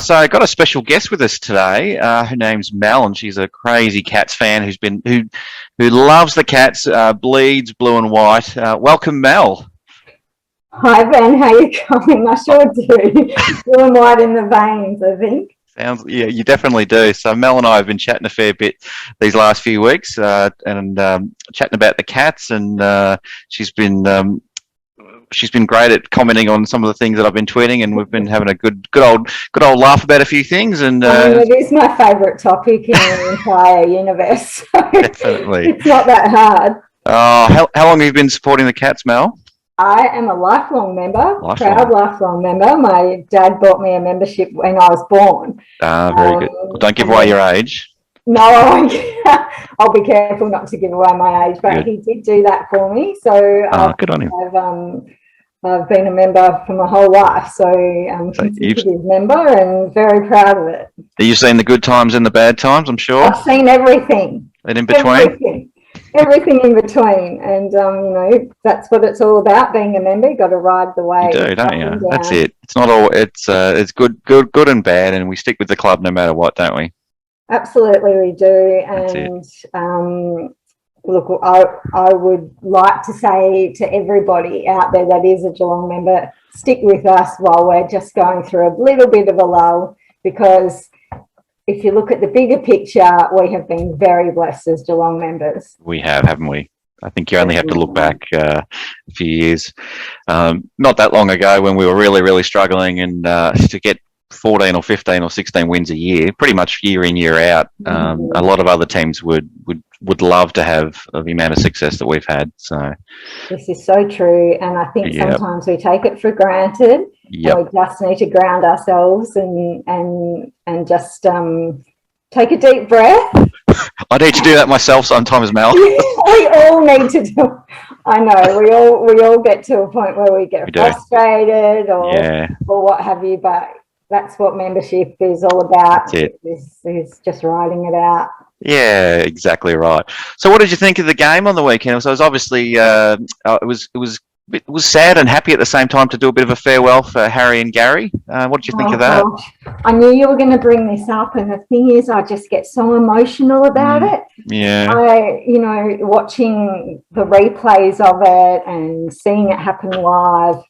So I got a special guest with us today. Her name's Mel, and she's a crazy Cats fan who loves the Cats, bleeds blue and white. Welcome, Mel. Hi Ben, how you going? I sure do. Blue and white in the veins, I think. Sounds, yeah, you definitely do. So Mel and I have been chatting a fair bit these last few weeks, and chatting about the Cats, and she's been great at commenting on some of the things that I've been tweeting, and we've been having a good old laugh about a few things. And it is my favourite topic in the entire universe. So definitely, it's not that hard. How long have you been supporting the Cats, Mel? I am a lifelong member, proud lifelong member. My dad bought me a membership when I was born. Very good. Well, don't give away your age. No, I'll be careful not to give away my age, but good. He did do that for me. So good on him. I've been a member for my whole life, so I'm a constitutive member and very proud of it. Have you seen the good times and the bad times, I'm sure? I've seen everything. And in between? Everything in between, and that's what it's all about. Being a member, you got to ride the wave. You do, don't you? That's it. It's not all. It's good and bad, and we stick with the club no matter what, don't we? Absolutely, we do. And look, I would like to say to everybody out there that is a Geelong member, stick with us while we're just going through a little bit of a lull, because if you look at the bigger picture, we have been very blessed as Geelong members. We have, haven't we? I think you only have to look back a few years, not that long ago, when we were really, really struggling, and to get 14 or 15 or 16 wins a year, pretty much year in, year out. A lot of other teams would love to have the amount of success that we've had. So this is so true, and I think sometimes we take it for granted. And we just need to ground ourselves and just take a deep breath. I need to do that myself sometimes, Mel. We all need to do. I know we all get to a point where we get frustrated or what have you, but that's what membership is all about. Is just riding it out. Yeah, exactly right. So, what did you think of the game on the weekend? So, it was obviously it was sad and happy at the same time to do a bit of a farewell for Harry and Gary. What did you think of that? I knew you were going to bring this up, and the thing is, I just get so emotional about it. Yeah. Watching the replays of it and seeing it happen live,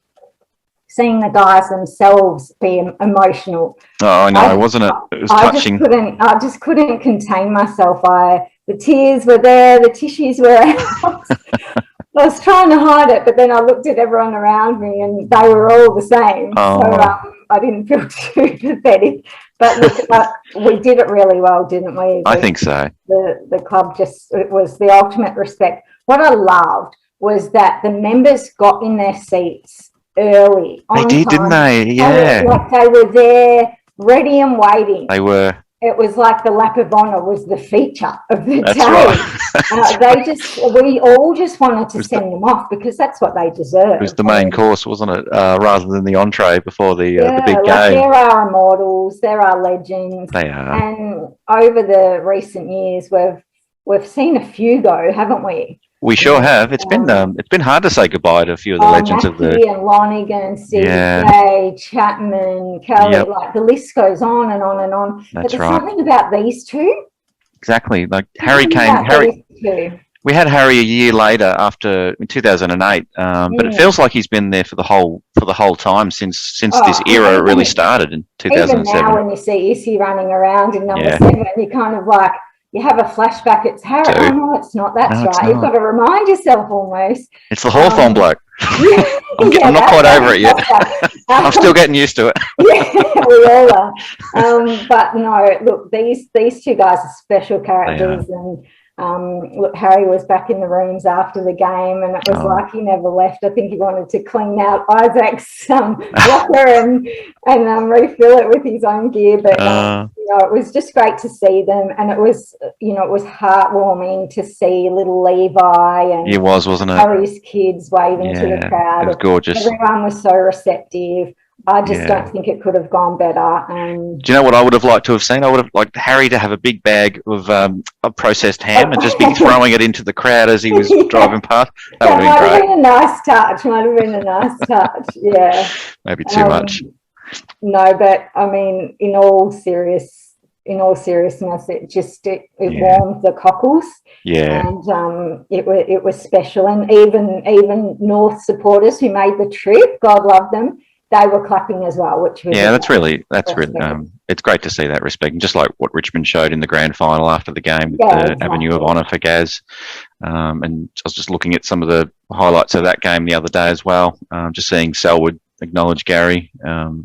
seeing the guys themselves be emotional. Oh, I know, wasn't it? It was touching. I just couldn't contain myself. The tears were there, the tissues were out. I was trying to hide it, but then I looked at everyone around me and they were all the same. Oh. So I didn't feel too pathetic. But look, we did it really well, didn't we? I think so. The club it was the ultimate respect. What I loved was that the members got in their seats early. They did, didn't they? Yeah. They were there, ready and waiting. They were. It was like the lap of honour was the feature of the day. Right. We all just wanted to send them off because that's what they deserve. It was the main course, wasn't it? Rather than the entree before the big game. There are immortals, there are legends. They are. And over the recent years, we've seen a few go, haven't we? We sure have. It's been hard to say goodbye to a few of the legends Mackie of the and Lonigan, Steve Gray, Chapman, Kelly. Like the list goes on and on and on. That's but there's something about these two. Exactly. Like Harry came. We had Harry a year later in 2008, but it feels like he's been there for the whole time since this era really started in 2007. Even now, when you see Issy running around in number 7, you kind of like. You have a flashback, it's Harry. Oh, no, it's not. That's right. You've got to remind yourself almost. It's the Hawthorn bloke. I'm not quite over it yet. I'm still getting used to it. Yeah, we all are. But no, look, these two guys are special characters. And look, Harry was back in the rooms after the game, and it was like he never left. I think he wanted to clean out Isaac's locker and refill it with his own gear. But it was just great to see them, and it was heartwarming to see little Levi and it was, wasn't it? Harry's kids waving to the crowd. It was gorgeous. Everyone was so receptive. I just don't think it could have gone better. Do you know what I would have liked to have seen? I would have liked Harry to have a big bag of processed ham and just be throwing it into the crowd as he was driving past. That would have been great. Might have been a nice touch. Yeah. Maybe too much. No, but I mean, in all seriousness, it warmed the cockles. Yeah. And it was special. And even North supporters who made the trip, God love them, they were clapping as well, which was That's really it's great to see that respect, and just like what Richmond showed in the grand final after the game with the Avenue of Honour for Gaz. And I was just looking at some of the highlights of that game the other day as well, just seeing Selwood acknowledge Gary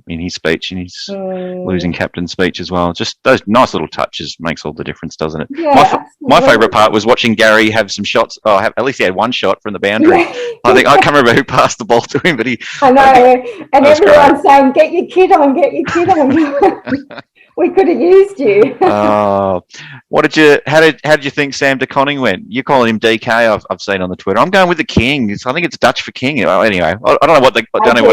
in his speech, in his losing captain speech as well. Just those nice little touches makes all the difference, doesn't it? Yeah, my favourite part was watching Gary have some shots. At least he had one shot from the boundary. Yeah. I can't remember who passed the ball to him, but I know, and everyone's saying, "Get your kid on, get your kid on." We could have used you. How did you think Sam de Koning went? You're calling him DK. I've seen on the Twitter. I'm going with the King. I think it's Dutch for King. Anyway, I don't know what he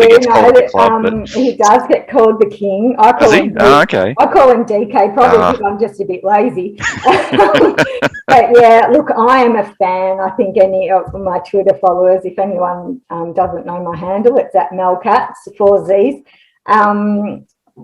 gets called at the club, but he does get called the King. I call him okay. I call him DK probably because I'm just a bit lazy. But yeah, look, I am a fan. I think any of my Twitter followers, if anyone doesn't know my handle, it's at Melcatzzzz, 4 Z's.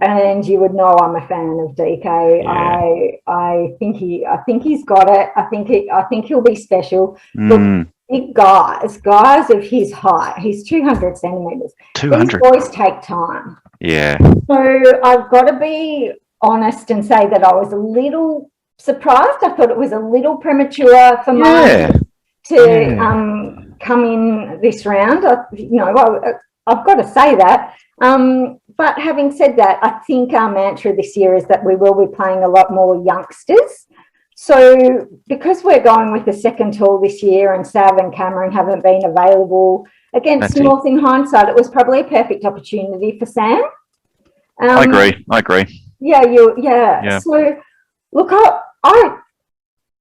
And you would know I'm a fan of DK. Yeah. I think he's got it. I think he'll be special. Look, big guys of his height. He's 200 centimeters. 200. These boys take time. Yeah. So I've got to be honest and say that I was a little surprised. I thought it was a little premature for mine to come in this round. I've got to say that. But having said that, I think our mantra this year is that we will be playing a lot more youngsters. So because we're going with the second tool this year and Sav and Cameron haven't been available against North in hindsight, it was probably a perfect opportunity for Sam. I agree. Yeah. So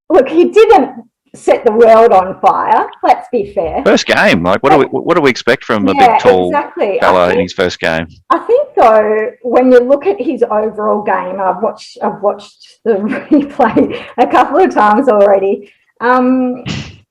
look, he didn't set the world on fire. Let's be fair. First game, what do we expect from a big tall fella in his first game? I think though, when you look at his overall game, I've watched the replay a couple of times already.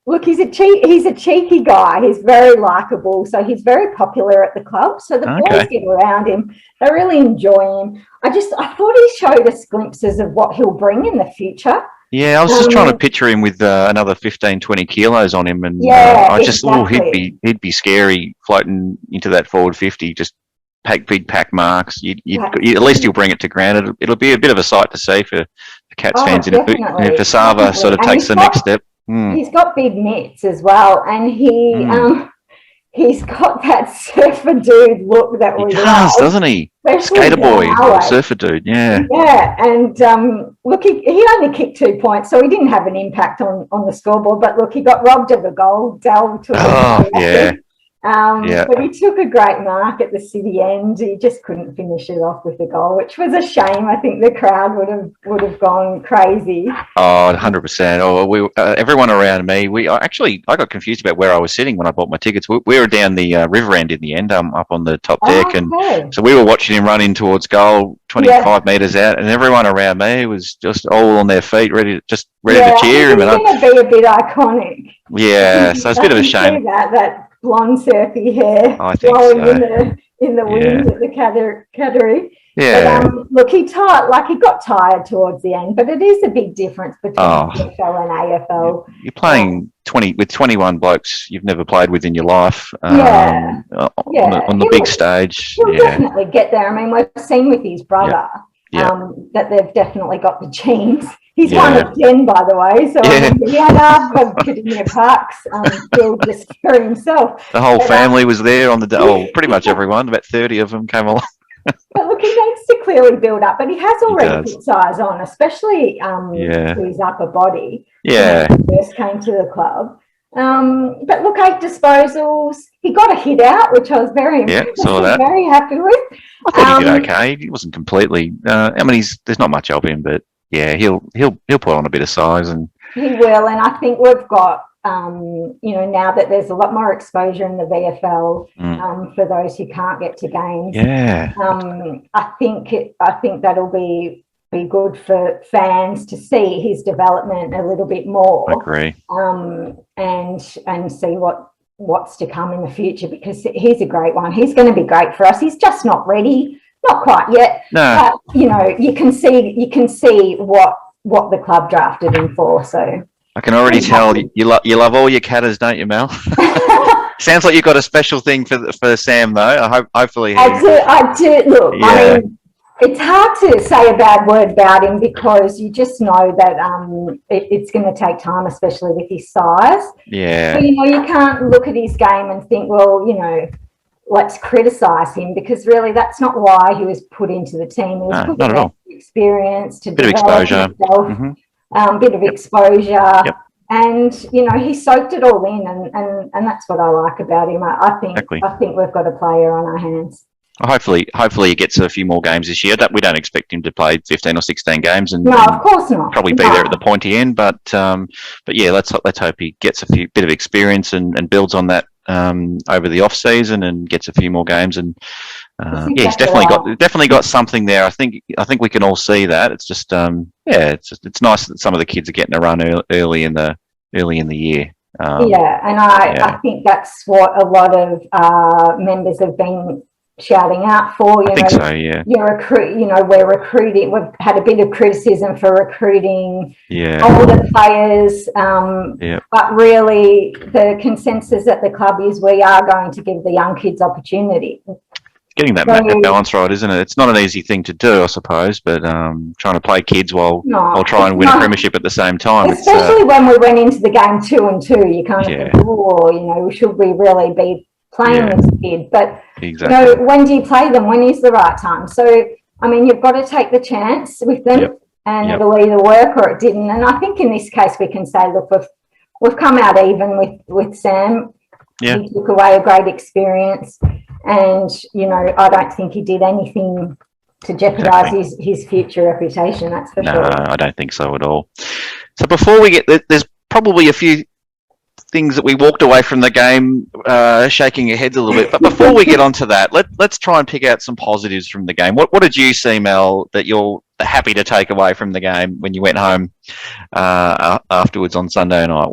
Look, he's a cheeky guy. He's very likable, so he's very popular at the club. So the boys get around him. They really enjoy him. I thought he showed us glimpses of what he'll bring in the future. Yeah, I was just trying to picture him with another 15, 20 kilos on him, and I just thought he'd be scary floating into that forward 50, just big pack marks. At least he'll bring it to ground. It'll be a bit of a sight to see for the Cats fans if Asava sort of takes the next step. He's got big mitts as well, and he's got that surfer dude look that we love, doesn't he? Skater boy, surfer dude, yeah. Yeah, and look, he only kicked 2 points, so he didn't have an impact on the scoreboard. But look, he got robbed of a goal. Dal took but he took a great mark at the city end. He just couldn't finish it off with the goal, which was a shame. I think the crowd would have gone crazy. 100%. Everyone around me. I got confused about where I was sitting when I bought my tickets. We were down the river end in the end, up on the top deck, and so we were watching him run in towards goal, 25 metres out, and everyone around me was just all on their feet, ready to cheer him. It's going to be a bit iconic. Yeah, so it's a bit of a shame. That blonde surfy hair blowing in the wind at the Cattery. Yeah. But, look, he got tired towards the end, but it is a big difference between AFL and AFL. You're playing 21 blokes you've never played with in your life on the big stage. He'll definitely get there. I mean, we've seen with his brother that they've definitely got the genes. He's one of 10, by the way. So he had half of Kardinia Park's field just for himself. The whole family was there on the day. Pretty much everyone. About 30 of them came along. But look, he needs to clearly build up, but he has already put size on, especially his upper body. Yeah. When he first came to the club. But look, 8 disposals. He got a hit out, which I was very happy with. I thought he did okay. He wasn't completely. There's not much of him, but yeah, he'll put on a bit of size, and he will. And I think we've got now that there's a lot more exposure in the VFL for those who can't get to games. Yeah. I think that'll be good for fans to see his development a little bit more. I agree. And see what's to come in the future, because he's a great one. He's going to be great for us. He's just not ready not quite yet. No. But, you can see what the club drafted him for. So I can already tell you love all your catters, don't you, Mel? Sounds like you've got a special thing for Sam, though. Hopefully, I do. Look, yeah. I mean, it's hard to say a bad word about him because you just know that it's going to take time, especially with his size. Yeah. So, you can't look at his game and think, well, let's criticise him, because really that's not why he was put into the team. He was put not at all. Experience to bit develop of exposure. Himself, bit of exposure. Yep. And he soaked it all in, and that's what I like about him. I think we've got a player on our hands. Well, hopefully he gets a few more games this year. We don't expect him to play 15 or 16 games, and no, of course not. Probably be there at the pointy end. But yeah, let's hope he gets a bit of experience and builds on that over the off season and gets a few more games. And he's definitely got something there. I think we can all see that. It's just it's nice that some of the kids are getting a run early in the year. I think that's what a lot of members have been shouting out for. I think so, yeah. We're recruiting. We've had a bit of criticism for recruiting older players, but really the consensus at the club is we are going to give the young kids opportunity. Getting that balance right, isn't it? It's not an easy thing to do, I suppose, but trying to play kids while try and win a premiership at the same time. Especially when we went into the game 2-2, you kind of think, should we really be playing this kid? But when do you play them? When is the right time? So, I mean, you've got to take the chance with them, and it'll either work or it didn't. And I think in this case we can say, look, we've come out even with Sam. Yeah. He took away a great experience. And, I don't think he did anything to jeopardise his future reputation, that's for sure. No, I don't think so at all. So before we there's probably a few things that we walked away from the game shaking your heads a little bit. But before we get onto that, let's try and pick out some positives from the game. What did you see, Mel, that you're happy to take away from the game when you went home afterwards on Sunday night?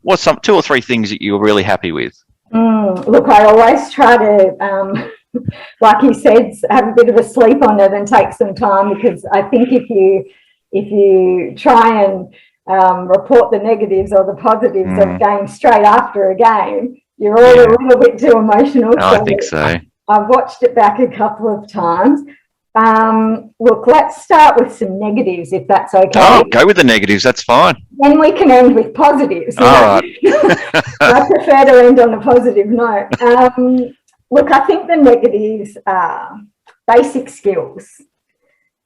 What's some 2 or 3 things that you were really happy with? Look, I always try to, like you said, have a bit of a sleep on it and take some time, because I think if you try and report the negatives or the positives of games straight after a game, you're all a little bit too emotional. I think so. I've watched it back a couple of times. Look, let's start with some negatives, if that's okay. Oh, go with the negatives. That's fine. Then we can end with positives. All right. I prefer to end on a positive note. Look, I think the negatives are basic skills,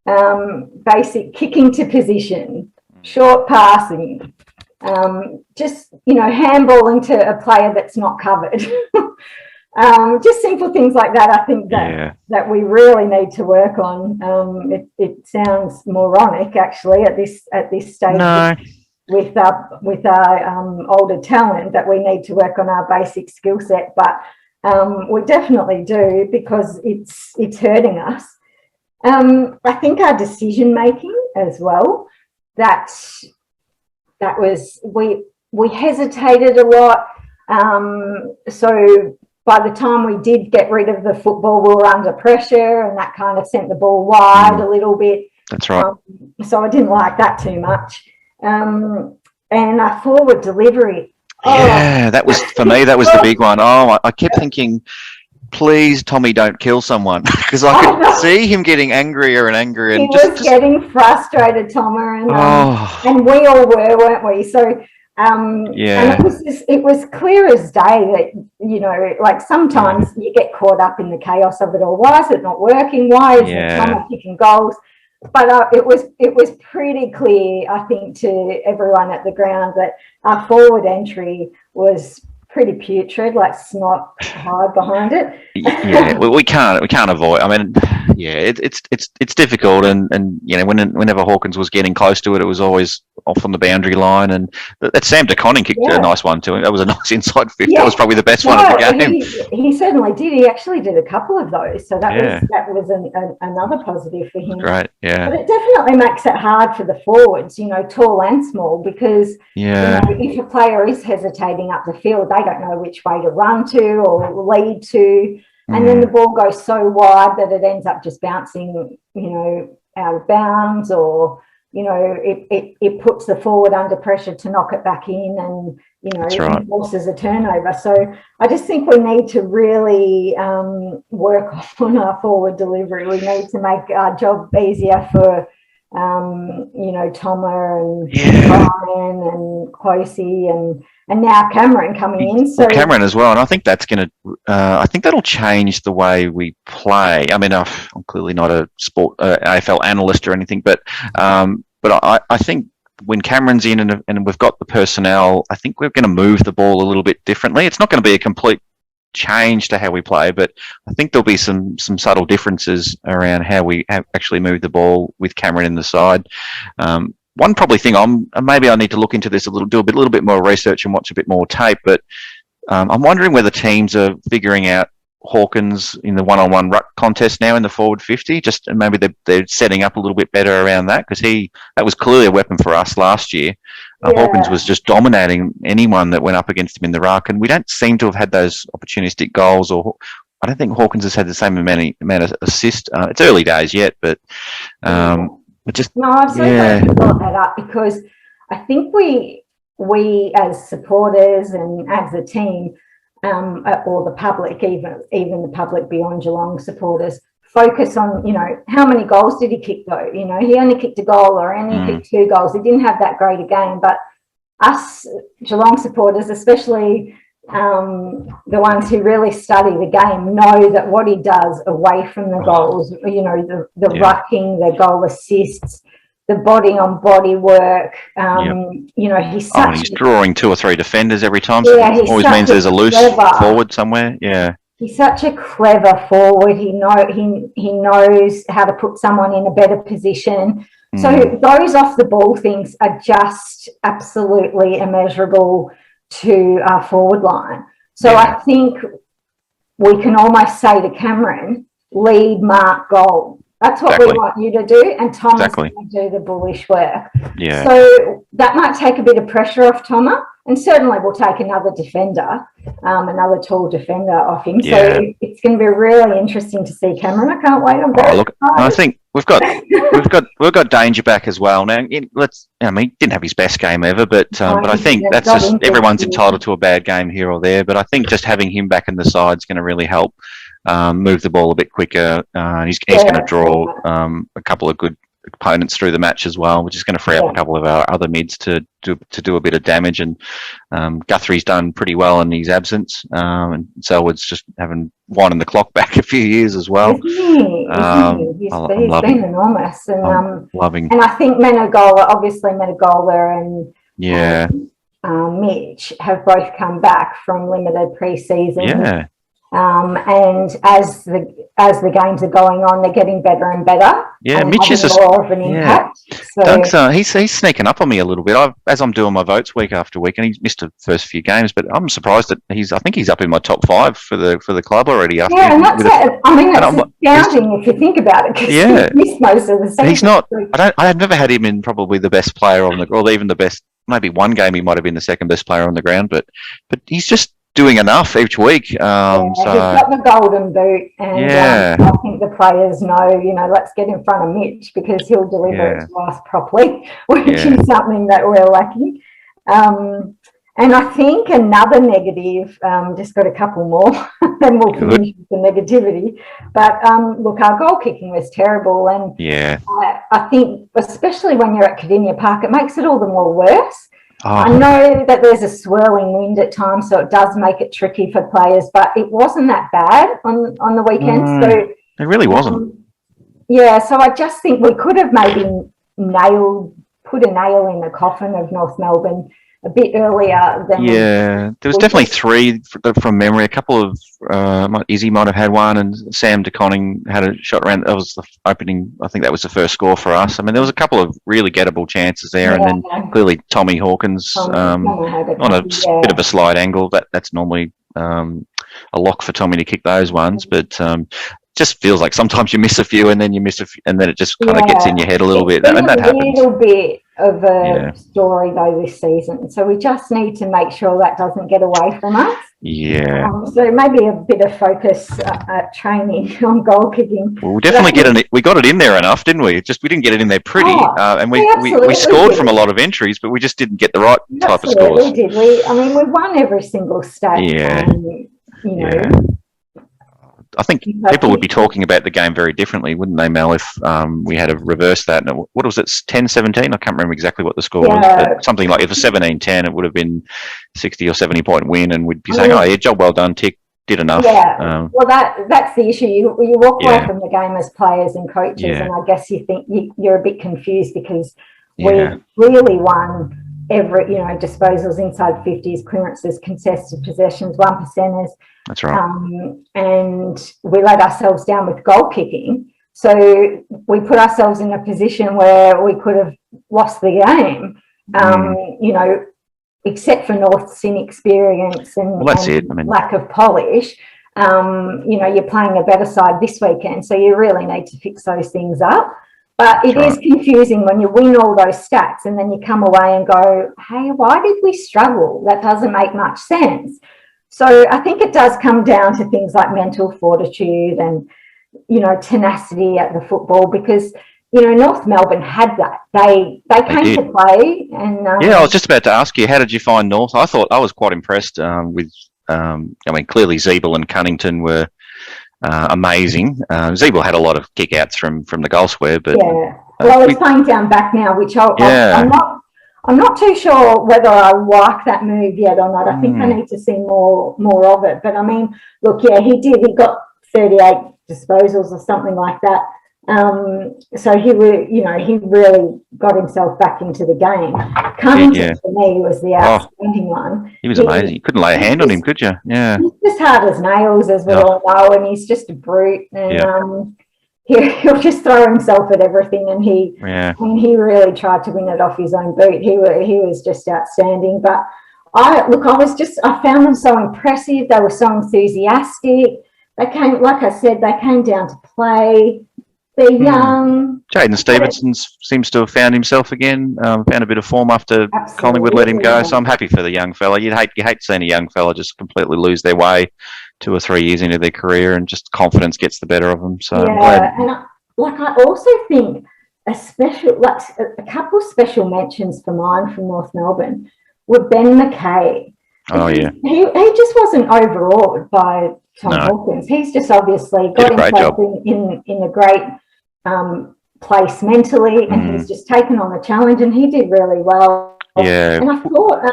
basic kicking to position, short passing, just handballing to a player that's not covered. Just simple things like that. I think that we really need to work on. It sounds moronic, actually, at this stage. No. With our older talent, that we need to work on our basic skill set, but we definitely do, because it's hurting us. I think our decision making as well. That was we hesitated a lot. So by the time we did get rid of the football, we were under pressure, and that kind of sent the ball wide a little bit. That's right. So I didn't like that too much. And our forward delivery. That was, for me, that was the big one. Oh, I kept thinking, please, Tommy, don't kill someone, because I could see him getting angrier and angrier. He was getting frustrated, Tomer, and we all were, weren't we? So, and it was clear as day that, like sometimes you get caught up in the chaos of it all. Why is it not working? Why isn't Tomer kicking goals? But it was pretty clear, I think, to everyone at the ground that our forward entry was pretty putrid, like snot hide behind it. we can't avoid. I mean, it's difficult, and whenever Hawkins was getting close to it, it was always off on the boundary line, and that Sam DeConning kicked a nice one to him. That was a nice inside 50. That was probably the best one of the game. He certainly did. He actually did a couple of those, so that was another positive for him. Great, But it definitely makes it hard for the forwards, tall and small, because if a player is hesitating up the field, they don't know which way to run to or lead to. and then the ball goes so wide that it ends up just bouncing, out of bounds, or it puts the forward under pressure to knock it back in, and it forces a turnover. So I just think we need to really work on our forward delivery. We need to make our job easier for Tomer and Brian and Closey and now Cameron coming in. So Cameron as well, and I think that's going to. I think that'll change the way we play. I mean, I'm clearly not a AFL analyst or anything, but I think when Cameron's in and we've got the personnel, I think we're going to move the ball a little bit differently. It's not going to be a complete change to how we play, but I think there'll be some subtle differences around how we actually move the ball with Cameron in the side. One probably thing maybe I need to look into this a little bit more research and watch a bit more tape, but I'm wondering whether teams are figuring out Hawkins in the one-on-one ruck contest now in the forward 50, and maybe they're setting up a little bit better around that, because that was clearly a weapon for us last year. Hawkins was just dominating anyone that went up against him in the ruck, and we don't seem to have had those opportunistic goals, or I don't think Hawkins has had the same amount of assist. It's early days yet, but I've certainly brought that up, because I think we as supporters and as a team, or the public, even the public beyond Geelong supporters, focus on, how many goals did he kick though? He only kicked a goal, or only kicked 2 goals. He didn't have that great a game. But us Geelong supporters, especially the ones who really study the game, know that what he does away from the goals, the rucking, the goal assists, the body on body work, he's drawing 2 or 3 defenders every time, so it always means there's a loose forward somewhere. He's such a clever forward. He knows how to put someone in a better position. So those off the ball things are just absolutely immeasurable to our forward line. So I think we can almost say to Cameron, lead, mark, goal. That's what we want you to do, and Thomas going to do the bullish work. So that might take a bit of pressure off Thomas, and certainly we'll take another defender, another tall defender off him. So it's going to be really interesting to see Cameron. I can't wait. I'm very excited. I think we've got Danger back as well now. He didn't have his best game ever, but I think that's just everyone's entitled to a bad game here or there. But I think just having him back in the side is going to really help move the ball a bit quicker. He's going to draw a couple of good opponents through the match as well, which is going to free up a couple of our other mids to do a bit of damage. And Guthrie's done pretty well in his absence, and Selwood's just having winding the clock back a few years as well. He's been enormous, and I'm loving. And I think Menegola and Mitch have both come back from limited pre-season. And as the games are going on, they're getting better and better. Mitch is more of an impact. So he's sneaking up on me a little bit. As I'm doing my votes week after week, and he's missed the first few games, but I'm surprised that I think he's up in my top 5 for the club already. After and that's astounding if you think about it. He's missed most of the season. He's not. I've never had him in probably the best player on or even the best. Maybe one game he might have been the second best player on the ground, but he's just doing enough each week. He's got the golden boot, and I think the players know, let's get in front of Mitch, because he'll deliver it to us properly, which is something that we're lacking. And I think another negative, just got a couple more, then we'll finish with the negativity. But look, our goal kicking was terrible, and I think, especially when you're at Kardinia Park, it makes it all the more worse. I know that there's a swirling wind at times, so it does make it tricky for players, but it wasn't that bad on the weekend. So it really wasn't. So I just think we could have maybe put a nail in the coffin of North Melbourne a bit earlier than. There was definitely 3 from memory. A couple of Izzy might have had one, and Sam DeConning had a shot around. That was the opening. I think that was the first score for us. I mean, there was a couple of really gettable chances there, and then clearly Tommy Hawkins on a bit of a slide angle. That's normally a lock for Tommy to kick those ones, but. Just feels like sometimes you miss a few, and then you miss a few, and then it just kind of gets in your head a little bit, and that happens. A little bit of a story though this season, so we just need to make sure that doesn't get away from us. Yeah. So maybe a bit of focus at training on goal kicking. Well, we definitely we got it in there enough, didn't we? Just we didn't get it in there pretty, and we scored from a lot of entries, but we just didn't get the right type of scores. Absolutely did. We won every single state. Yeah. You know. Yeah. I think people would be talking about the game very differently, wouldn't they, Mel, if we had to reverse that? And what was it, 10-17? I can't remember exactly what the score was, but something like, if it was 17-10, it would have been 60 or 70 point win, and we'd be saying, oh, yeah, job well done, Tick, did enough. Yeah, well, that's the issue. You walk away from the game as players and coaches, and I guess you think you're a bit confused because we really won every, disposals inside 50s, clearances, contested possessions, 1%ers. That's right. And we let ourselves down with goal kicking. So we put ourselves in a position where we could have lost the game, except for North's inexperience and, lack of polish. You're playing a better side this weekend, so you really need to fix those things up. But it is confusing when you win all those stats and then you come away and go, hey, why did we struggle? That doesn't make much sense. So I think it does come down to things like mental fortitude and, tenacity at the football, because, North Melbourne had that. They came to play. And I was just about to ask you, how did you find North? I thought I was quite impressed with, clearly Zeeble and Cunnington were amazing. Zeeble had a lot of kick-outs from the goal square, but... Yeah, well, it's playing down back now, which I'm not too sure whether I like that move yet or not. I think I need to see more of it. But, look, he did. He got 38 disposals or something like that. So he really got himself back into the game. Cunnington, for me, was the outstanding one. He was amazing. You couldn't lay a hand on him, could you? Yeah. He's just hard as nails, as we all know, and he's just a brute. And he'll just throw himself at everything, and he really tried to win it off his own boot. He was just outstanding. But I found them so impressive. They were so enthusiastic. They came, like I said, they came down to play. They're young. Jaden Stevenson seems to have found himself again. Found a bit of form after Collingwood let him go. So I'm happy for the young fella. You hate seeing a young fella just completely lose their way 2 or 3 years into their career, and just confidence gets the better of them. So and I also think a couple of special mentions for mine from North Melbourne were Ben McKay. Oh yeah, he just wasn't overawed by Tom Hawkins. He's just obviously got himself in a great place mentally, and he's just taken on the challenge, and he did really well. Yeah, and I thought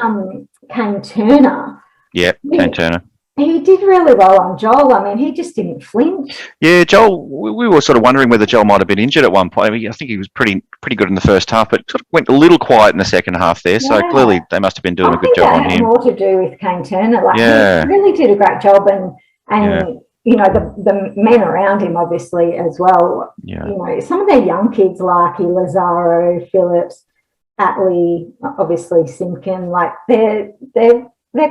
Kane Turner. Yeah, Kane Turner. He did really well on Joel. He just didn't flinch. Yeah, Joel, we were sort of wondering whether Joel might have been injured at one point. I think he was pretty good in the first half, but sort of went a little quiet in the second half there. So clearly they must have been doing a good job on him. More to do with Kane Turner. He really did a great job, and the men around him obviously as well. Yeah. Some of their young kids, Larky, Lazaro, Phillips, Atley, obviously Simpkin, they're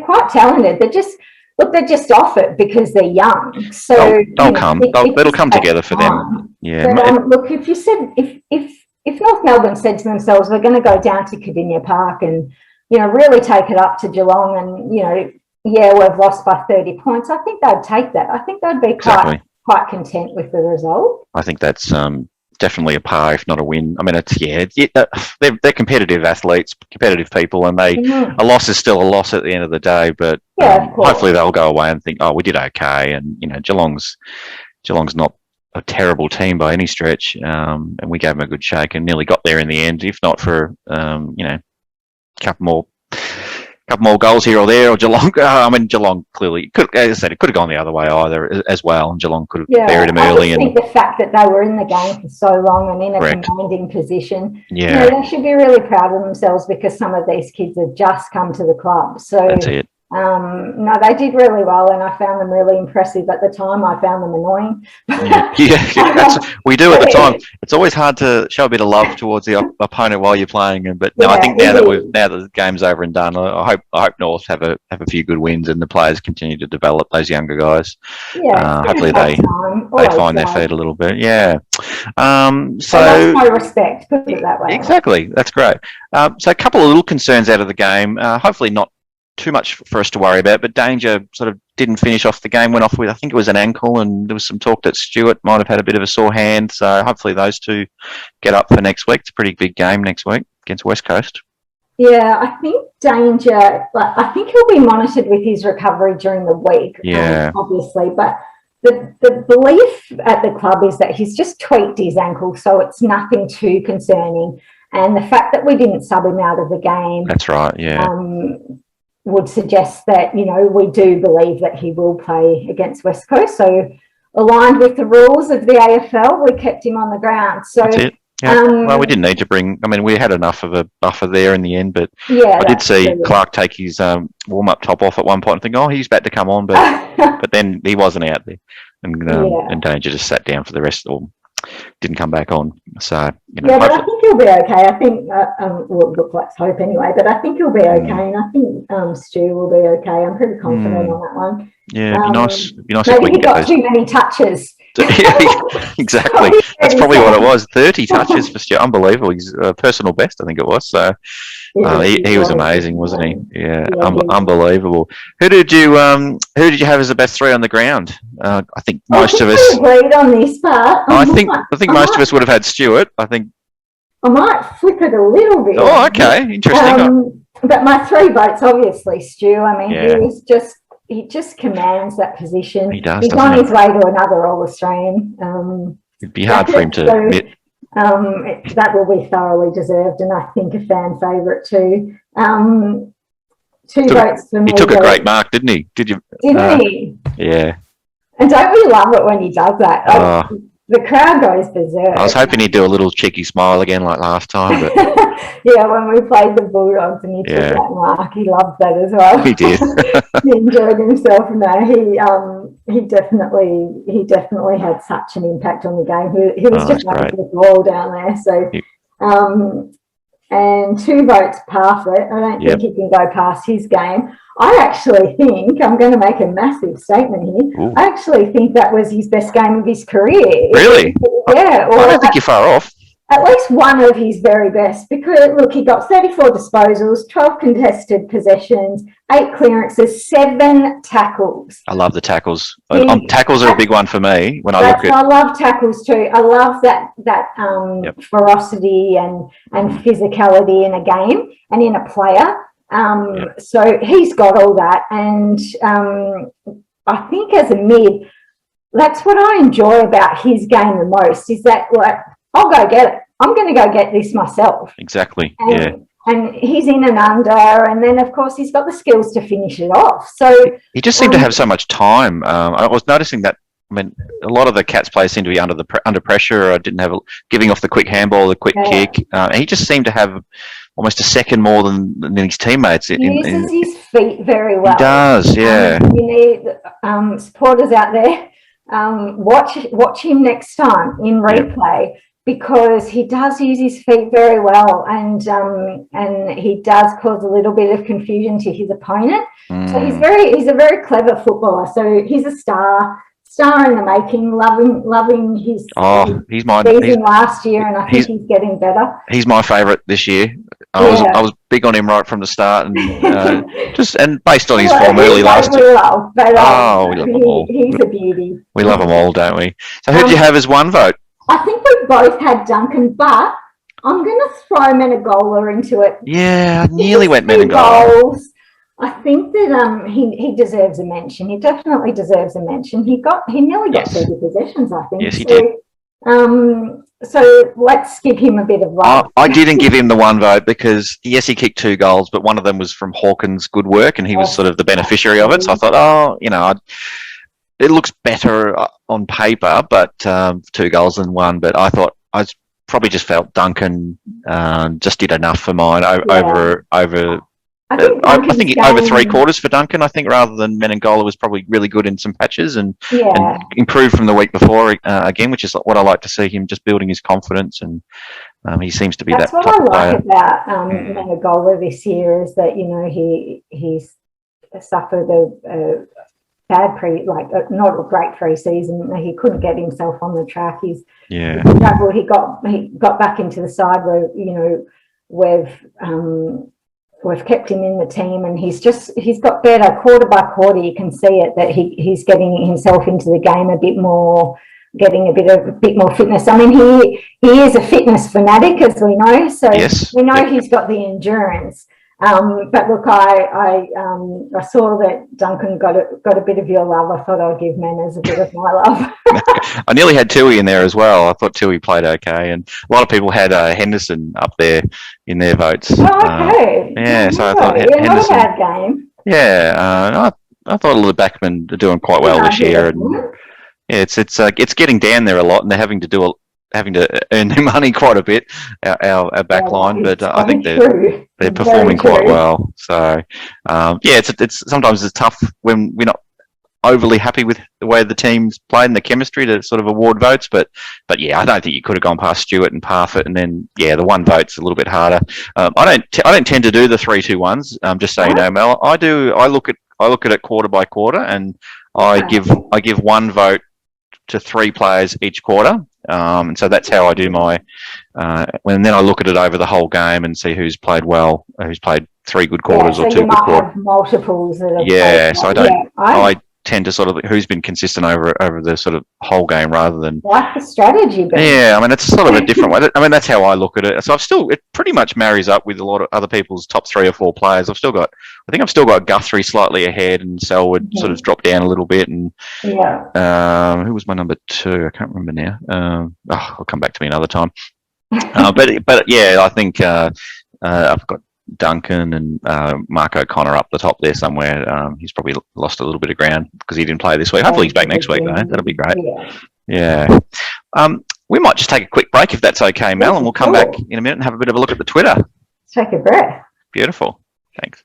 quite talented. They're just off it because they're young. So they'll come. It'll come together for them. Yeah. But, look, if North Melbourne said to themselves, we're going to go down to Kardinia Park and really take it up to Geelong, and we've lost by 30 points, I think they'd take that. I think they'd be quite content with the result. I think that's definitely a par, if not a win. They're competitive athletes, competitive people, and a loss is still a loss at the end of the day. But hopefully they'll go away and think, oh, we did okay. And Geelong's not a terrible team by any stretch, and we gave them a good shake and nearly got there in the end. If not for a couple more goals here or there, or Geelong. Geelong clearly could, as I said, it could have gone the other way either as well, and Geelong could have buried them early. I think the fact that they were in the game for so long and in a commanding position, they should be really proud of themselves, because some of these kids have just come to the club. So that's it. They did really well, and I found them really impressive at the time. I found them annoying. We do at the time. It's always hard to show a bit of love towards the opponent while you're playing. But I think now that the game's over and done, I hope North have a few good wins, and the players continue to develop those younger guys. Hopefully they find their feet a little bit. Yeah. So that's my respect. Put it that way. Exactly. That's great. So a couple of little concerns out of the game. Hopefully not too much for us to worry about. But Danger sort of didn't finish off the game. Went off with, I think it was an ankle, and there was some talk that Stewart might have had a bit of a sore hand. So hopefully those two get up for next week. It's a pretty big game next week against West Coast. Yeah, I think Danger. I think he'll be monitored with his recovery during the week. Yeah, obviously, but. The belief at the club is that he's just tweaked his ankle, so it's nothing too concerning. And the fact that we didn't sub him out of the game, that's right, yeah, would suggest that, we do believe that he will play against West Coast. So aligned with the rules of the AFL, we kept him on the ground. So that's it. Yeah. Well, we didn't need to bring. I mean, we had enough of a buffer there in the end, but yeah, I did see Clark take his warm-up top off at one point and think, "Oh, he's about to come on," but then he wasn't out there, and Danger just sat down for the rest, or didn't come back on. So yeah, but I think he'll be okay. I think look, let's hope anyway. But I think he'll be okay, and I think Stu will be okay. I'm pretty confident on that one. Yeah, it'd be nice. It'd be nice maybe if we he can get got too many touches. Exactly. That's probably what it was. 30 touches for Stu. Unbelievable. He's personal best, I think it was. So he was amazing, wasn't he? Yeah, unbelievable. Who did you have as the best three on the ground? I think most of us agreed on this part. I think most of us would have had Stewart. I think I might flip it a little bit. Oh, okay, interesting. But my 3 votes, obviously, Stu. I mean, he just commands that position. He does. He's on his way to another All-Australian. It'd be hard for him to admit. That will be thoroughly deserved, and I think a fan favourite too. 2 votes for me. He took a great mark, didn't he? Didn't he? Yeah. And don't we love it when he does that? The crowd goes berserk. I was hoping he'd do a little cheeky smile again like last time. But yeah, when we played the Bulldogs and he took that mark, he loved that as well. He did. He enjoyed himself. No, he definitely had such an impact on the game. He was just like a wall down there. So, and 2 votes Parfitt. I don't think he can go past his game. I actually think, I'm going to make a massive statement here, I actually think that was his best game of his career. Really? Yeah. I don't think you're far off. At least one of his very best, because, look, he got 34 disposals, 12 contested possessions, 8 clearances, 7 tackles. I love the tackles. Tackles are a big one for me when I look at... I love tackles too. I love that ferocity and physicality in a game and in a player. So he's got all that, and I think as a mid, that's what I enjoy about his game the most, is that, like, I'll go get it. I'm going to go get this myself. Exactly. And he's in and under, and then of course he's got the skills to finish it off. So he just seemed to have so much time. I was noticing that. I mean, a lot of the Cats players seem to be under pressure. I didn't have giving off the quick handball, the quick kick. He just seemed to have almost a second more than his teammates. He uses his feet very well. He does, yeah. You need supporters out there. Watch him next time in replay, because he does use his feet very well, and he does cause a little bit of confusion to his opponent. So he's a very clever footballer. So he's a star in the making. Loving his season last year, and I think he's getting better. He's my favourite this year. I was big on him right from the start, and and based on his form early last year. We love them all. He's a beauty. We love them all, don't we? So who did you have as 1 vote? I think we both had Duncan, but I'm going to throw Menegola into it. Yeah, I nearly went Menegola. I think that he deserves a mention. He definitely deserves a mention. He nearly got 30 possessions, I think. Yes, he did. So let's give him a bit of love. I didn't give him the 1 vote because, yes, he kicked 2 goals, but one of them was from Hawkins' good work, and he was sort of the beneficiary of it. So I thought, it looks better on paper, but 2 goals than 1. But I thought I probably just felt Duncan just did enough for mine over. I think over 3/4 for Duncan. I think rather than Menegola was probably really good in some patches and improved from the week before again, which is what I like to see him just building his confidence, and he seems to be that type of player. That's what I like about Menegola this year, is that he's suffered a bad not a great pre-season. He couldn't get himself on the track. He struggled. He got back into the side where we've kept him in the team, and he's got better quarter by quarter. You can see it that he's getting himself into the game a bit more, getting a bit more fitness. I mean, he is a fitness fanatic, as we know, so yes. we know he's got the endurance. But look, I saw that Duncan got a bit of your love. I thought I'd give Manners a bit of my love. I nearly had Tui in there as well. I thought Tui played okay, and a lot of people had Henderson up there in their votes. Oh, okay. Yeah, so I thought Henderson. Not a bad game. Yeah, I thought all the backmen are doing quite well this year, and yeah, it's getting down there a lot, and they're having to earn their money quite a bit, our back line, but I think they're performing quite well. So it's sometimes it's tough when we're not overly happy with the way the team's played and the chemistry to sort of award votes, but yeah, I don't think you could have gone past Stewart and Parfitt, and then the one vote's a little bit harder. I don't tend to do the 3-2-1s. Just so you know, Mel, I do. I look at it quarter by quarter, and I give one vote to 3 players each quarter. And so that's how I do my. And then I look at it over the whole game and see who's played well, who's played 3 good quarters or 2 good quarters. Multiples. So I don't. I tend to sort of who's been consistent over the sort of whole game rather than like the strategy. I mean, it's sort of a different way. I mean, that's how I look at it. So it pretty much marries up with a lot of other people's top 3 or 4 players. I think I've still got Guthrie slightly ahead, and Selwood sort of dropped down a little bit. And who was my number 2? I can't remember now. I'll come back to me another time. But yeah, I think I've got Duncan and Mark O'Connor up the top there somewhere. He's probably lost a little bit of ground because he didn't play this week. Hopefully he's back next week though. That'll be great. Yeah. We might just take a quick break if that's okay, Mel, and we'll come back in a minute and have a bit of a look at the Twitter. Take a breath. Beautiful. Thanks.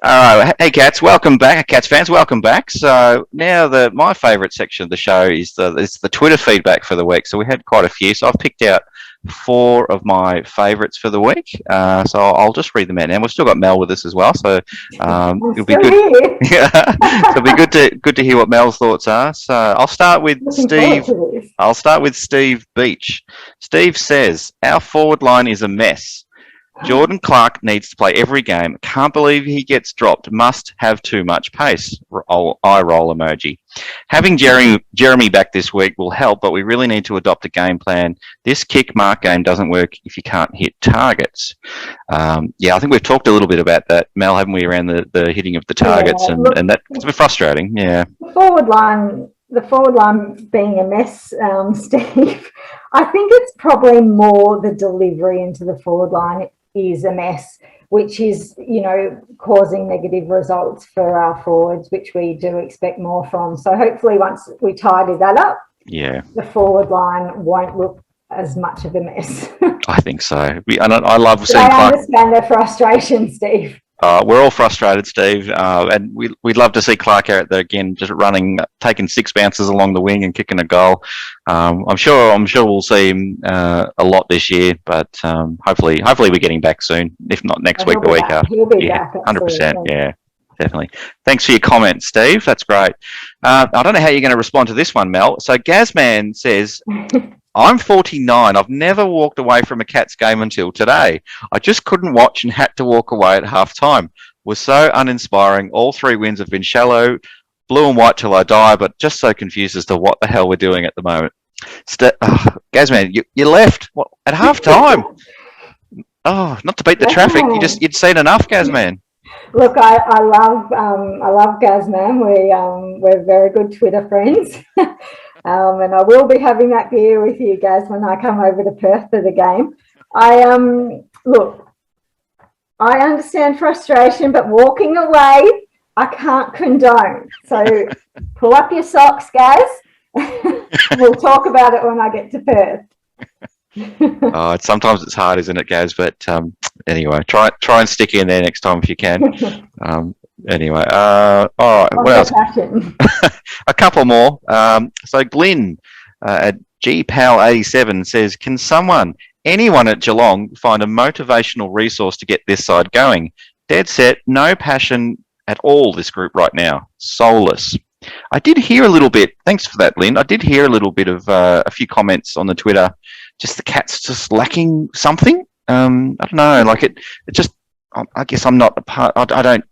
All right, hey Cats, welcome back. Cats fans, welcome back. So now my favourite section of the show is the Twitter feedback for the week. So we had quite a few. So I've picked out 4 of my favourites for the week. So I'll just read them out now. We've still got Mel with us as well, so it'll be good. It'll be good to hear what Mel's thoughts are. So I'll start with Steve. I'll start with Steve Beach. Steve says our forward line is a mess. Jordan Clark needs to play every game. Can't believe he gets dropped. Must have too much pace. Eye roll emoji. Having Jeremy back this week will help, but we really need to adopt a game plan. This kick mark game doesn't work if you can't hit targets. I think we've talked a little bit about that, Mel, haven't we, around the hitting of the targets, and that's a bit frustrating. Yeah. The forward line being a mess, Steve. I think it's probably more the delivery into the forward line is a mess, which is, causing negative results for our forwards, which we do expect more from. So hopefully once we tidy that up, the forward line won't look as much of a mess. I think so. I love seeing Clark. I understand the frustration, Steve. We're all frustrated, Steve, and we'd love to see Clark out there again, just running, taking 6 bounces along the wing and kicking a goal. I'm sure we'll see him a lot this year, but hopefully we're getting back soon. If not next week, the week after. He'll be back. 100%. Yeah, definitely. Thanks for your comment, Steve. That's great. I don't know how you're going to respond to this one, Mel. So Gazman says. I'm 49. I've never walked away from a Cats game until today. I just couldn't watch and had to walk away at half time. Was so uninspiring. All 3 wins have been shallow, blue and white till I die, but just so confused as to what the hell we're doing at the moment. Gazman, you left at half time. Not to beat the traffic. You'd seen enough, Gazman. Look, I love Gazman. We're very good Twitter friends. And I will be having that beer with you guys when I come over to Perth for the game. I understand frustration, but walking away, I can't condone. So pull up your socks, guys. We'll talk about it when I get to Perth. Sometimes it's hard, isn't it, Gaz? But anyway, try and stick in there next time if you can. Anyway, all right. What else? A couple more. So Glyn at GPAL87 says, can anyone at Geelong, find a motivational resource to get this side going? Dead set, no passion at all, this group right now. Soulless. I did hear a little bit, thanks for that, Lynn. I did hear a little bit of a few comments on the Twitter just the Cats just lacking something. I don't know. Like it just. I guess I'm not a part. I don't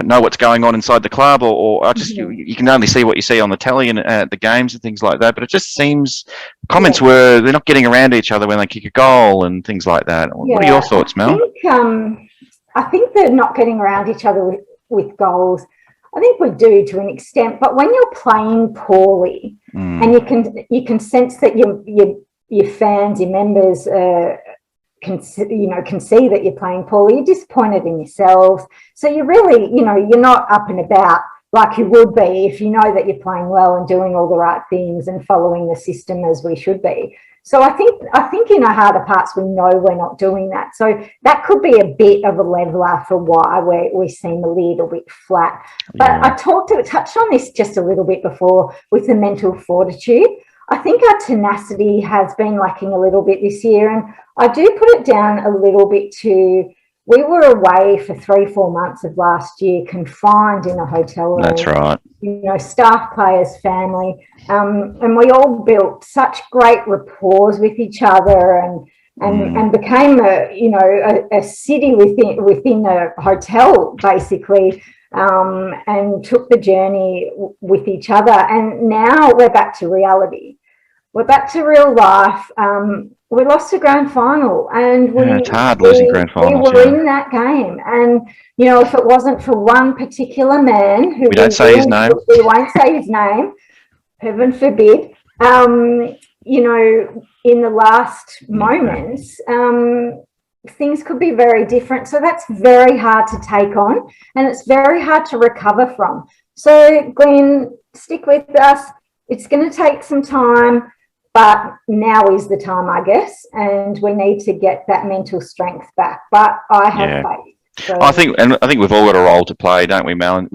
know what's going on inside the club, or I just you can only see what you see on the telly and at the games and things like that. But it just seems comments were they're not getting around each other when they kick a goal and things like that. What are your thoughts, Mel? I think they're not getting around each other with goals. I think we do to an extent, but when you're playing poorly and you can sense that your fans, your members can see that you're playing poorly, you're disappointed in yourselves. So you're really, you're not up and about like you would be if you know that you're playing well and doing all the right things and following the system as we should be. So I think in our heart of hearts we know we're not doing that. So that could be a bit of a leveler for why we seem a little bit flat. But I touched on this just a little bit before with the mental fortitude. I think our tenacity has been lacking a little bit this year, and I do put it down a little bit to we were away for 3-4 months of last year, confined in a hotel room. That's right. Staff, players, family, and we all built such great rapport with each other, and became a city within a hotel basically, and took the journey with each other. And now we're back to reality. We're back to real life. We lost a grand final, and it's hard losing grand finals. We were in that game, and if it wasn't for one particular man who we don't say his name, we won't say his name, heaven forbid. In the last moments, things could be very different. So that's very hard to take on, and it's very hard to recover from. So Glenn, stick with us. It's going to take some time. But now is the time, I guess, and we need to get that mental strength back. But I have faith. So. I think we've all got a role to play, don't we, Mel? And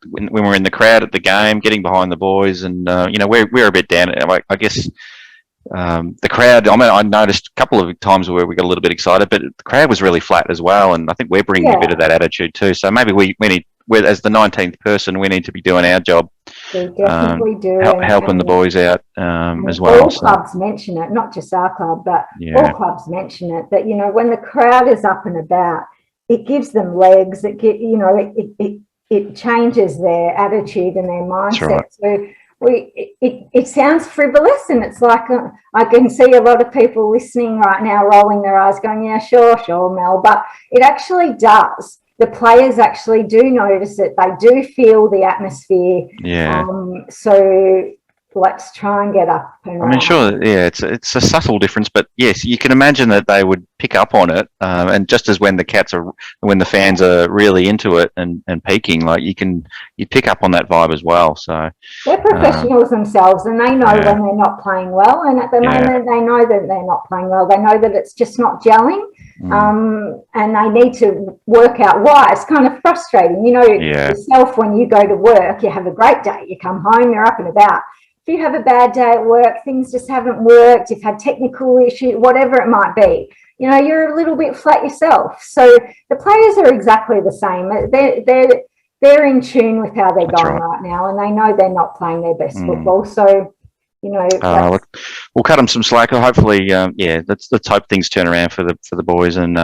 when we're in the crowd at the game, getting behind the boys, and we're a bit down. I guess the crowd. I mean, I noticed a couple of times where we got a little bit excited, but the crowd was really flat as well. And I think we're bringing a bit of that attitude too. So maybe we need, as the 19th person, we need to be doing our job. We definitely do. Helping the boys out as well. All clubs mention it, not just our club, but all clubs mention it, that, when the crowd is up and about, it gives them legs. It changes their attitude and their mindset. Right. So it sounds frivolous, and it's like I can see a lot of people listening right now rolling their eyes going, yeah, sure, Mel, but it actually does. The players actually do notice it. They do feel the atmosphere. Yeah. So let's try and get up. And I mean, sure, it's a subtle difference, but yes, you can imagine that they would pick up on it. And just as when the fans are really into it and peaking, like you pick up on that vibe as well. So they're professionals themselves, and they know when they're not playing well. And at the moment, they know that they're not playing well. They know that it's just not gelling. And they need to work out why. It's kind of frustrating, yourself when you go to work, you have a great day, you come home, you're up and about. If you have a bad day at work, things just haven't worked, you've had technical issues, whatever it might be, you're a little bit flat yourself. So the players are exactly the same. They're in tune with how they're going right now, and they know they're not playing their best football. So we'll cut them some slack. Hopefully, let's hope things turn around for the boys, and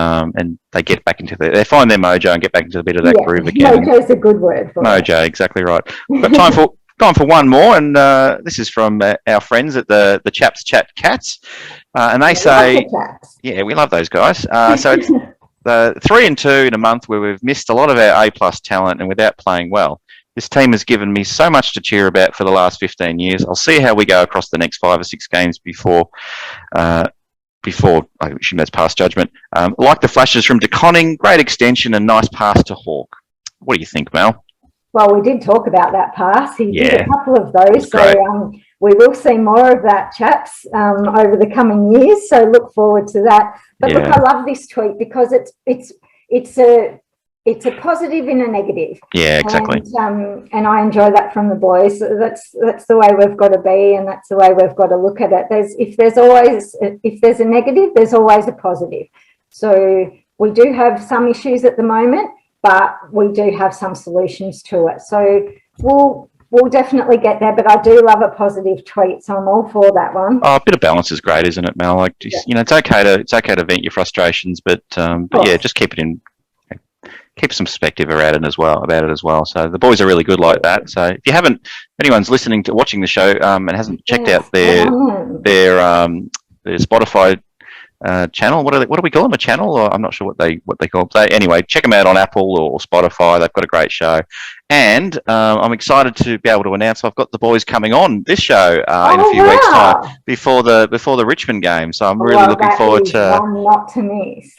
they get back into they find their mojo and get back into a bit of that groove again. Mojo's a good word for mojo. Exactly right. We've got time for one more, and this is from our friends at the Chaps Chat Cats, and they say, we love those guys. So it's the 3 and 2 in a month where we've missed a lot of our A+ talent and without playing well. This team has given me so much to cheer about for the last 15 years. I'll see how we go across the next 5 or 6 games before I assume that's past judgment. Like the flashes from De Conning, great extension and nice pass to Hawke. What do you think, Mel? Well, we did talk about that pass. He did a couple of those. That's so we will see more of that, chaps, over the coming years. So look forward to that. But look, I love this tweet because it's a positive in a negative. Yeah, exactly. And I enjoy that from the boys. That's the way we've got to be, and that's the way we've got to look at it. If there's a negative, there's always a positive. So we do have some issues at the moment, but we do have some solutions to it. So we'll we'll definitely get there, but I do love a positive tweet, so I'm all for that one. Oh, a bit of balance is great, isn't it, Mel? Like, you know, it's okay to vent your frustrations, but yeah, just keep some perspective about it as well. So the boys are really good like that. So if anyone's watching the show and hasn't checked out their Spotify channel. What do we call them? A channel? Or I'm not sure what they call them. Anyway, check them out on Apple or Spotify. They've got a great show, and I'm excited to be able to announce I've got the boys coming on this show in a few weeks' time before the Richmond game. So I'm really looking forward to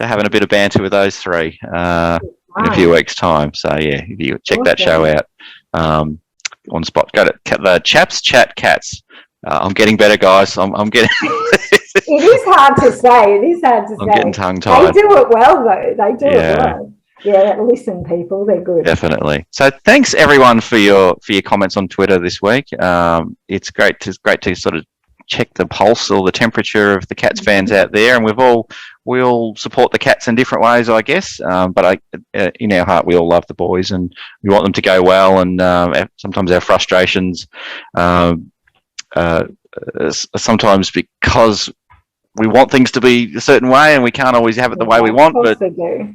having a bit of banter with those three in a few weeks' time. So yeah, if you check that show out on Spot, go to the Chaps Chat Cats. I'm getting better, guys. I'm getting. It is hard to say. I'm getting tongue-tied. They do it well, though. They do it well. Yeah, listen, people, they're good. Definitely. So, thanks everyone for your comments on Twitter this week. It's great to sort of check the pulse or the temperature of the Cats fans out there, and we all support the Cats in different ways, I guess. But in our heart, we all love the boys, and we want them to go well. And sometimes our frustrations. Sometimes because we want things to be a certain way and we can't always have it the way we want, but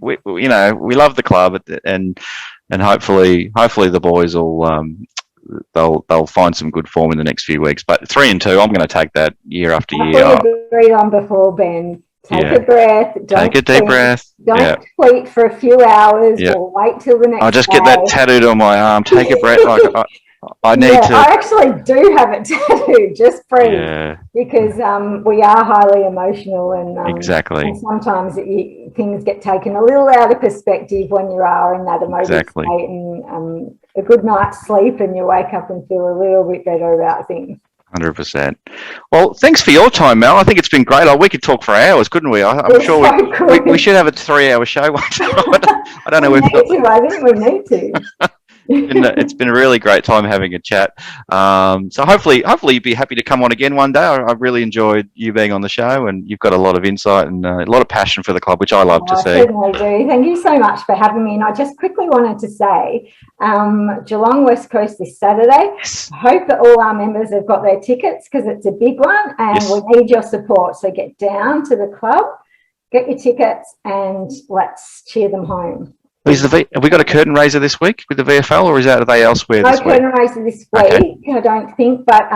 we love the club, and hopefully the boys will they'll find some good form in the next few weeks. But 3-2, I'm going to take that year after year. We agreed on before, Ben. Take a breath. Take a deep breath. Don't tweet for a few hours or wait till the next I'll just day. get that tattooed on my arm. Take a breath. I actually do have it tattooed, just breathe, because we are highly emotional, and exactly. And sometimes things get taken a little out of perspective when you are in that emotional state, and a good night's sleep, and you wake up and feel a little bit better about things. 100%. Well, thanks for your time, Mel. I think it's been great. We could talk for hours, couldn't we? I'm sure we should have a 3-hour show one time. I don't know if I think we need to. It's been a really great time having a chat. So hopefully you'd be happy to come on again one day. I really enjoyed you being on the show, and you've got a lot of insight and a lot of passion for the club, which I love to see. I certainly do. Thank you so much for having me. And I just quickly wanted to say, Geelong West Coast this Saturday. Yes. I hope that all our members have got their tickets, because it's a big one, and we need your support. So get down to the club, get your tickets, and let's cheer them home. Have we got a curtain raiser this week with the VFL, or are they elsewhere this week? No curtain raiser this week, I don't think. But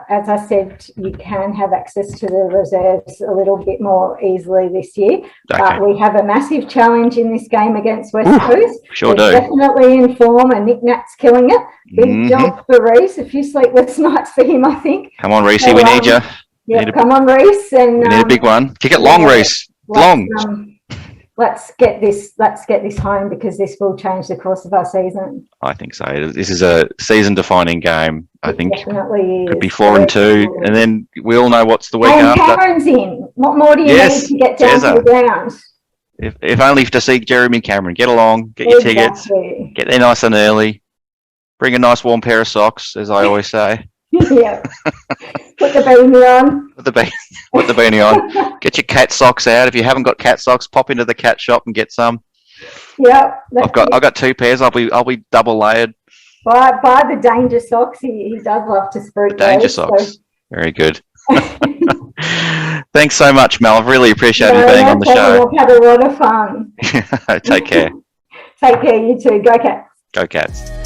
as I said, you can have access to the reserves a little bit more easily this year. Okay. But we have a massive challenge in this game against West Coast. Sure We're do. Definitely in form, and Nick Nat's killing it. Big jump for Reece. A few sleepless nights for him, I think. Come on, Reece, we need you. Yeah, come on, Reece. And we need a big one. Kick it long, Reece. Long. Let's get this home, because this will change the course of our season. I think so. This is a season-defining game. I think definitely could be 4-2, and then we all know what's the week after. Cameron's in. What more do you need to get down to the ground? If only to see Jeremy Cameron. Get along, get your tickets, get there nice and early, bring a nice warm pair of socks, as I always say. Yeah. Put the beanie on. Put the beanie on. Get your cat socks out. If you haven't got cat socks, pop into the cat shop and get some. Yeah. I've got 2 pairs. I'll be double layered. Buy the danger socks. He does love to spruik danger socks. So. Very good. Thanks so much, Mel. I've really appreciated you being on the show. We've had a lot of fun. Take care. Take care, you too. Go Cats. Go Cats.